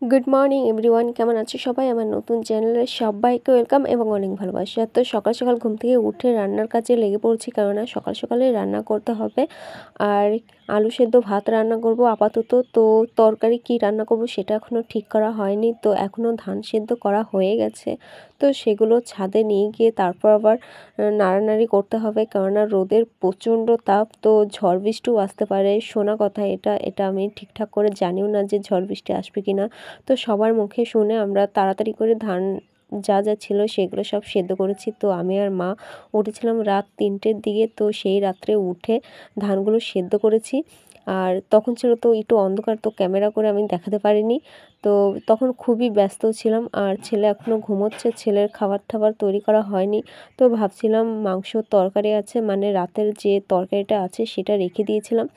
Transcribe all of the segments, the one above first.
Good morning everyone, কেমন আছো সবাই? আমার নতুন চ্যানেলে সবাইকে ওয়েলকাম এবং অনেক ভালোবাসা। তো সকাল সকাল ঘুম থেকে উঠে রান্নার কাজে লেগে পড়ছি, কেননা সকাল সকালে রান্না করতে হবে। আর আলু সেদ্ধ ভাত রান্না করব আপাতত। তো তরকারি কি রান্না করব সেটা এখনও ঠিক করা হয়নি। তো এখনও ধান সেদ্ধ করা হয়ে গেছে, তো সেগুলো ছাদে নিয়ে গিয়ে তারপর আবার নাড়ানাড়ি করতে হবে, কেননা রোদের প্রচণ্ড তাপ। তো ঝড় বৃষ্টিও আসতে পারে, শোনা কথা। এটা আমি ঠিকঠাক করে জানিও না যে ঝড় বৃষ্টি আসবে কি না। তো সবার মুখে শুনে আমরা তাড়াতাড়ি করে ধান যা যা ছিল সেগুলো সব সেদ্ধ করেছি। তো আমি আর মা উঠেছিলাম রাত 3টের দিকে, তো সেই রাত্রে উঠে ধানগুলো সেদ্ধ করেছি। আর তখন ছিল তো একটু অন্ধকার, তো ক্যামেরা করে আমি দেখাতে পারিনি। তো তখন খুবই ব্যস্ত ছিলাম। আর ছেলে এখনও ঘুমোচ্ছে, ছেলের খাবার টাবার তৈরি করা হয়নি। তো ভাবছিলাম মাংসর তরকারি আছে, মানে রাতের যে তরকারিটা আছে সেটা রেখে দিয়েছিলাম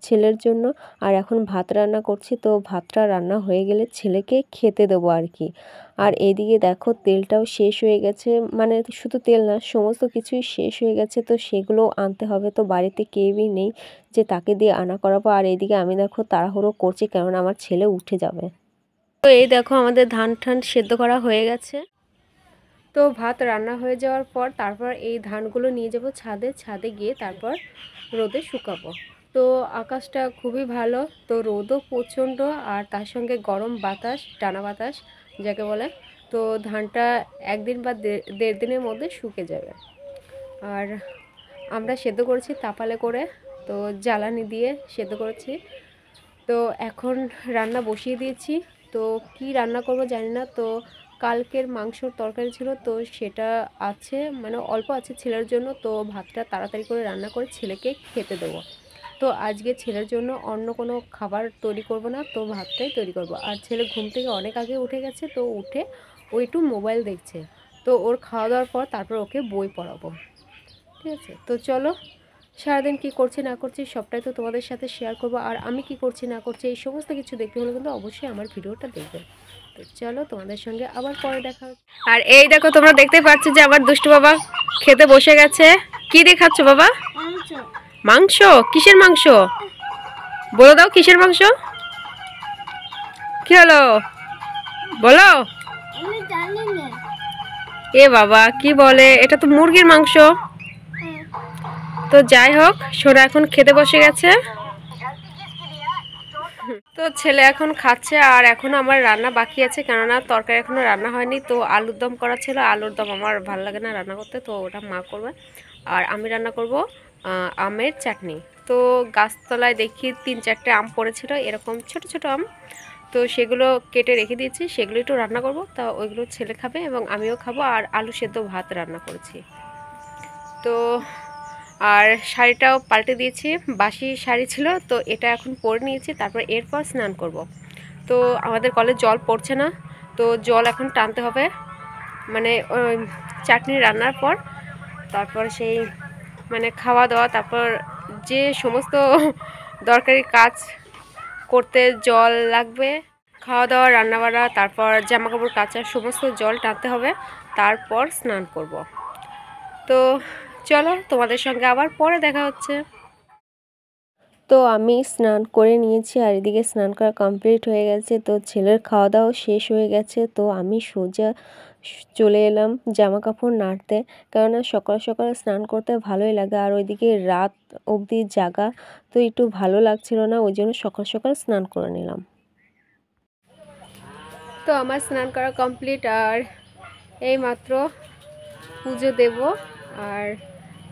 ছেলের জন্য। আর এখন ভাত রান্না করছি, তো ভাতটা রান্না হয়ে গেলে ছেলেকে খেতে দেবো আর কি। আর এইদিকে দেখো তেলটাও শেষ হয়ে গেছে, মানে শুধু তেল না, সমস্ত কিছুই শেষ হয়ে গেছে। তো সেগুলো আনতে হবে, তো বাড়িতে কেউই নেই যে তাকে দিয়ে আনা করাবো। আর এইদিকে আমি দেখো তাড়াহুড়ো করছি, কারণ আমার ছেলে উঠে যাবে। তো এই দেখো আমাদের ধান ঠান সেদ্ধ করা হয়ে গেছে। তো ভাত রান্না হয়ে যাওয়ার পর তারপর এই ধানগুলো নিয়ে যাব ছাদে, ছাদে গিয়ে তারপর রোদে শুকাবো। তো আকাশটা খুবই ভালো, তো রোদও প্রচণ্ড, আর তার সঙ্গে গরম বাতাস, টানা বাতাস যাকে বলে। তো ধানটা একদিন বা দেড় দিনের মধ্যে শুকে যাবে। আর আমরা সেদ্ধ করেছি তাপালে করে, তো জ্বালানি দিয়ে সেদ্ধ করেছি। তো এখন রান্না বসিয়ে দিয়েছি। তো কি রান্না করব জানি না। তো কালকের মাংসর তরকারি ছিল, তো সেটা আছে, মানে অল্প আছে ছেলের জন্য। তো ভাতটা তাড়াতাড়ি করে রান্না করে ছেলেকে খেতে দেবো। তো আজকে ছেলের জন্য অন্য কোনো খাবার তৈরি করব না, তো ভাতটাই তৈরি করব। আর ছেলে ঘুম থেকে অনেক আগে উঠে গেছে, তো উঠে ও একটু মোবাইল দেখছে। তো ওর খাওয়া দাওয়ার পর তারপর ওকে বই পড়াবো, ঠিক আছে? তো চলো, সারাদিন কি করছি না করছি সবটাই তো তোমাদের সাথে শেয়ার করব। আর আমি কি করছি না করছি এই সমস্ত কিছু দেখতে হলে কিন্তু অবশ্যই আমার ভিডিওটা দেখবে। তো চলো, তোমাদের সঙ্গে আবার পরে দেখা হচ্ছে। আর এই দেখো, তোমরা দেখতে পাচ্ছ যে আমার দুষ্টু বাবা খেতে বসে গেছে। কি দিয়ে খাচ্ছ বাবা? মাংস? কিসের মাংস? বলে দাও, কিসের মাংস? কি হলো বলো। এ বাবা, কি বলে, এটা তো মুরগির মাংস। তো যাই হোক, সোনা এখন খেতে বসে গেছে। তো ছেলে এখন খাচ্ছে, আর এখন আমার রান্না বাকি আছে, কেননা তরকারি এখনো রান্না হয়নি। তো আলুর দম করা ছিল, আলুর দম আমার ভালো লাগে না রান্না করতে, তো ওটা মা করবে। আর আমি রান্না করব আমের চাটনি। তো গাছতলায় দেখি 3-4টে আম পড়েছিল, এরকম ছোট ছোট আম। তো সেগুলো কেটে রেখে দিয়েছি, সেগুলো একটু রান্না করব। তা ওইগুলো ছেলে খাবে এবং আমিও খাবো। আর আলু সেদ্ধ ভাত রান্না করেছি। তো আর শাড়িটাও পাল্টে দিয়েছি, বাসি শাড়ি ছিল, তো এটা এখন পরে নিয়েছি। তারপর এরপর স্নান করব। তো আমাদের কলে জল পড়ছে না, তো জল এখন টানতে হবে, মানে চাটনি রান্নার পর। তারপর সেই মানে খাওয়া দাওয়া, তারপর যে সমস্ত দরকারি কাজ করতে জল লাগবে, খাওয়া দাওয়া, রান্নাবাড়া, তারপর জামাকাপড় কাচা, সমস্ত জল টানতে হবে। তারপর স্নান করব। তো চলো, তোমাদের সঙ্গে আবার পরে দেখা হচ্ছে। তো আমি স্নান করে নিয়েছি, আর এদিকে স্নান করা কমপ্লিট হয়ে গেছে। তো ছেলের খাওয়া দাওয়া শেষ হয়ে গেছে, তো আমি সোজা চলে এলাম জামা কাপড় নাড়তে, কেননা সকাল সকাল স্নান করতে ভালোই লাগে। আর ওইদিকে রাত অবধি জাগা, তো একটু ভালো লাগছিল না, ওই জন্য সকাল সকাল স্নান করে নিলাম। তো আমার স্নান করা কমপ্লিট, আর এই মাত্র পুজো দেব। আর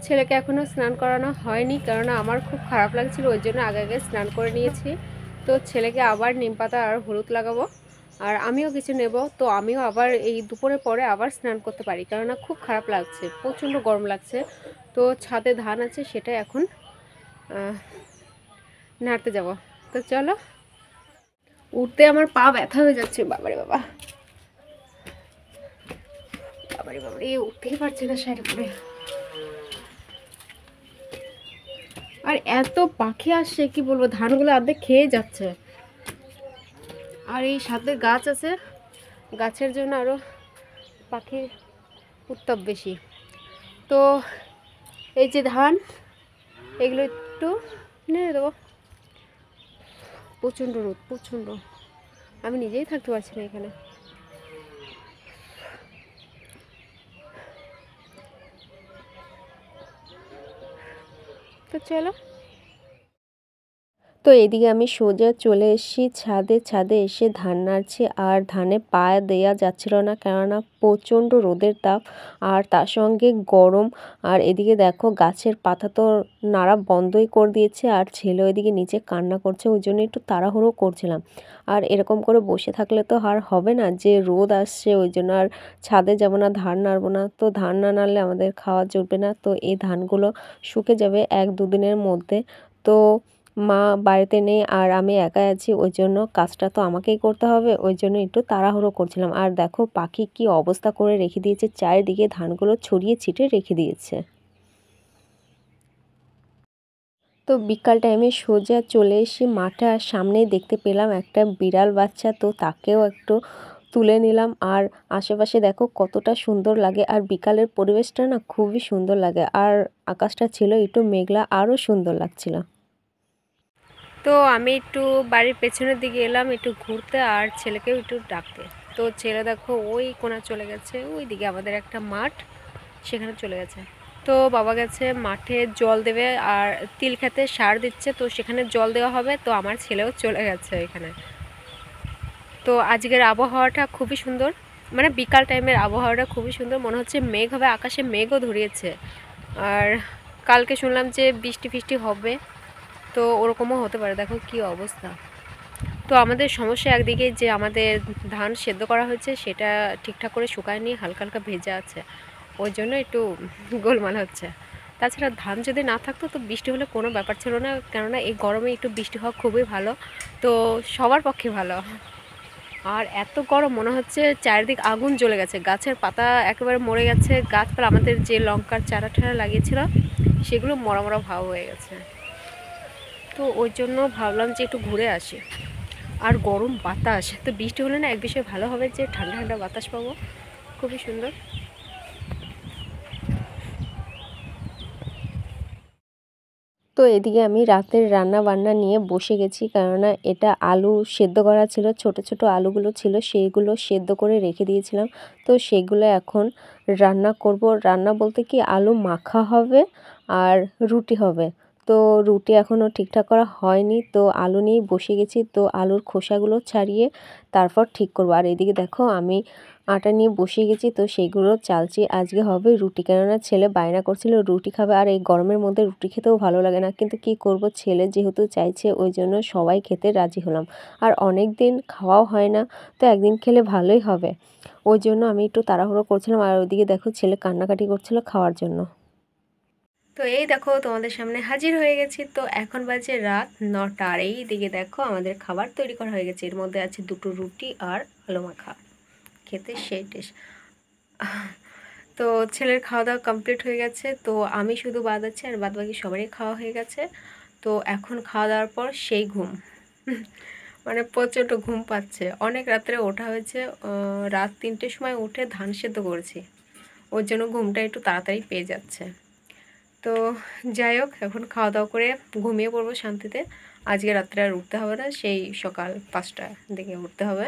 ছেলেকে এখনও স্নান করানো হয়নি, কেননা আমার খুব খারাপ লাগছিল, ওই জন্য আগে আগে স্নান করে নিয়েছি। তো ছেলেকে আবার নিম পাতা আর হলুদ লাগাবো, আর আমিও কিছু নেব। তো আমিও আবার এই দুপুরের পরে আবার স্নান করতে পারি, কেননা খুব খারাপ লাগছে, প্রচণ্ড গরম লাগছে। তো ছাদে ধান আছে, সেটা এখন নাড়তে যাব। তো চলো, উঠতে আমার পা ব্যথা হয়ে যাচ্ছে, বাবারে বাবা, বাবারে বাবারে, উঠতেই পারছে না শাড়ি পরে। আর এত পাখি আসছে, কি বলবো, ধানগুলো অর্ধেক খেয়ে যাচ্ছে। আর এই সাথে গাছ আছে, গাছের জন্য আরও পাখির উত্তাপ বেশি। তো এই যে ধান, এগুলো একটু নিয়ে দেবো। প্রচণ্ড রোদ, প্রচণ্ড। আমি নিজেই থাকতে পারছি না এখানে। তো চলো। তো এদিকে আমি সোজা চলে এসেছি ছাদে। ছাদে এসে ধান নাড়ছি, আর ধানে পা দেওয়া যাচ্ছিল না, কেননা প্রচণ্ড রোদের তাপ আর তার সঙ্গে গরম। আর এদিকে দেখো গাছের পাতা তো নাড়া বন্ধই করে দিয়েছে, আর ছেলে ওইদিকে নিচে কান্না করছে, ওই জন্য একটু তাড়াহুড়ো করছিলাম। আর এরকম করে বসে থাকলে তো আর হবে না, যে রোদ আসছে ওই জন্য আর ছাদে যাব না, ধান নাড়বো না। তো ধান না নাড়লে আমাদের খাওয়া জুটবে না, তো এই ধানগুলো শুকে যাবে 1-2 দিনের মধ্যে। তো মা বাড়িতে নেই আর আমি একাই আছি, ওই জন্য কাজটা তো আমাকেই করতে হবে, ওই জন্য একটু তাড়াহুড়ো করছিলাম। আর দেখো পাখি কি অবস্থা করে রেখে দিয়েছে, চারিদিকে ধানগুলো ছড়িয়ে ছিটিয়ে রেখে দিয়েছে। তো বিকাল টাইমে সোজা চলে এসে মাঠে, আর সামনেই দেখতে পেলাম একটা বিড়াল বাচ্চা, তো তাকেও একটু তুলে নিলাম। আর আশেপাশে দেখো কতটা সুন্দর লাগে, আর বিকালের পরিবেশটা না খুবই সুন্দর লাগে, আর আকাশটা ছিল একটু মেঘলা, আরও সুন্দর লাগছিল। তো আমি একটু বাড়ির পেছনের দিকে এলাম একটু ঘুরতে, আর ছেলেকেও একটু ডাকতে। তো ছেলে দেখো ওই কোণা চলে গেছে, ওই দিকে আমাদের একটা মাঠ, সেখানে চলে গেছে। তো বাবা গেছে মাঠে জল দেবে, আর তিল খেতে সার দিচ্ছে, তো সেখানে জল দেওয়া হবে। তো আমার ছেলেও চলে গেছে এখানে। তো আজকের আবহাওয়াটা খুবই সুন্দর, মানে বিকাল টাইমের আবহাওয়াটা খুবই সুন্দর, মনে হচ্ছে মেঘ হবে, আকাশে মেঘও ধরিয়েছে। আর কালকে শুনলাম যে বৃষ্টি ফিষ্টি হবে, তো ওরকমও হতে পারে, দেখো কি অবস্থা। তো আমাদের সমস্যা একদিকে যে আমাদের ধান সেদ্ধ করা হয়েছে সেটা ঠিকঠাক করে শুকায়নি, হালকা হালকা ভেজা আছে, ওই জন্য একটু গোলমাল হচ্ছে। তাছাড়া ধান যদি না থাকতো তো বৃষ্টি হলে কোনো ব্যাপার ছিল না, কেননা এই গরমে একটু বৃষ্টি হওয়া খুবই ভালো, তো সবার পক্ষে ভালো। আর এত গরম মনে হচ্ছে চারিদিক আগুন জ্বলে গেছে, গাছের পাতা একেবারে মরে গেছে, গাছপালা আমাদের যে লঙ্কার চারা ঠারা লাগিয়েছিল সেগুলো মরা মরা ভাব হয়ে গেছে। তো ওই জন্য ভাবলাম যে একটু ঘুরে আসি। আর গরম বাতাস, তো বৃষ্টি হলে না এক বিষয়ে ভালো হবে যে ঠান্ডা ঠান্ডা বাতাস পাবো, খুবই সুন্দর। তো এদিকে আমি রাতের রান্না বান্না নিয়ে বসে গেছি, কেননা এটা আলু সেদ্ধ করা ছিল, ছোট ছোট আলুগুলো ছিল সেইগুলো সেদ্ধ করে রেখে দিয়েছিলাম। তো সেগুলো এখন রান্না করব, রান্না বলতে কি আলু মাখা হবে আর রুটি হবে। তো রুটি এখনও ঠিকঠাক করা হয়নি, তো আলু নিয়েই বসে গেছি। তো আলুর খোসাগুলো ছাড়িয়ে তারপর ঠিক করবো। আর এদিকে দেখো আমি আটা নিয়ে বসিয়ে গেছি, তো সেইগুলো চালছি। আজকে হবে রুটি, কেননা ছেলে বায়না করছিল রুটি খাবে, আর এই গরমের মধ্যে রুটি খেতেও ভালো লাগে না, কিন্তু কি করব, ছেলে যেহেতু চাইছে ওই জন্য সবাই খেতে রাজি হলাম। আর অনেক দিন খাওয়াও হয় না, তো একদিন খেলে ভালোই হবে, ওই জন্য আমি একটু তাড়াহুড়ো করছিলাম। আর ওইদিকে দেখো ছেলে কান্নাকাটি করছিল খাওয়ার জন্য। তো এই দেখো তোমাদের সামনে হাজির হয়ে গেছি। তো এখন বাজে রাত 9টা, আর এই দিকে দেখো আমাদের খাবার তৈরি করা হয়ে গেছে, এর মধ্যে আছে 2টো রুটি আর আলু মাখা, খেতে সেই টেস্ট। তো ছেলের খাওয়া দাওয়া কমপ্লিট হয়ে গেছে, তো আমি শুধু বাদ আছি, আর বাদ বাকি সবারই খাওয়া হয়ে গেছে। তো এখন খাওয়া দাওয়ার পর সেই ঘুম, মানে প্রচণ্ড ঘুম পাচ্ছে, অনেক রাত্রে ওঠা হয়েছে। রাত 3টের সময় উঠে ধান সেদ্ধ করেছি, ওর জন্য ঘুমটা একটু তাড়াতাড়ি পেয়ে যাচ্ছে। তো যাই হোক, এখন খাওয়া দাওয়া করে ঘুমিয়ে পড়বো শান্তিতে। আজকে রাত্রে আর উঠতে হবে না, সেই সকাল 5টার দিকে উঠতে হবে।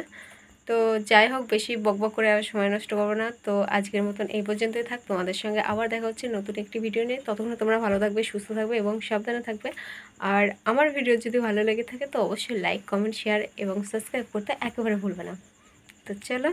তো যাই হোক, বেশি বকবক করে আর সময় নষ্ট করবো না। তো আজকের মতন এই পর্যন্তই থাক, তোমাদের সঙ্গে আবার দেখা হচ্ছে নতুন একটি ভিডিও নিয়ে। ততক্ষণ তোমরা ভালো থাকবে, সুস্থ থাকবে এবং সাবধানে থাকবে। আর আমার ভিডিও যদি ভালো লেগে থাকে তো অবশ্যই লাইক, কমেন্ট, শেয়ার এবং সাবস্ক্রাইব করতে একেবারে ভুলবে না। তো চলো।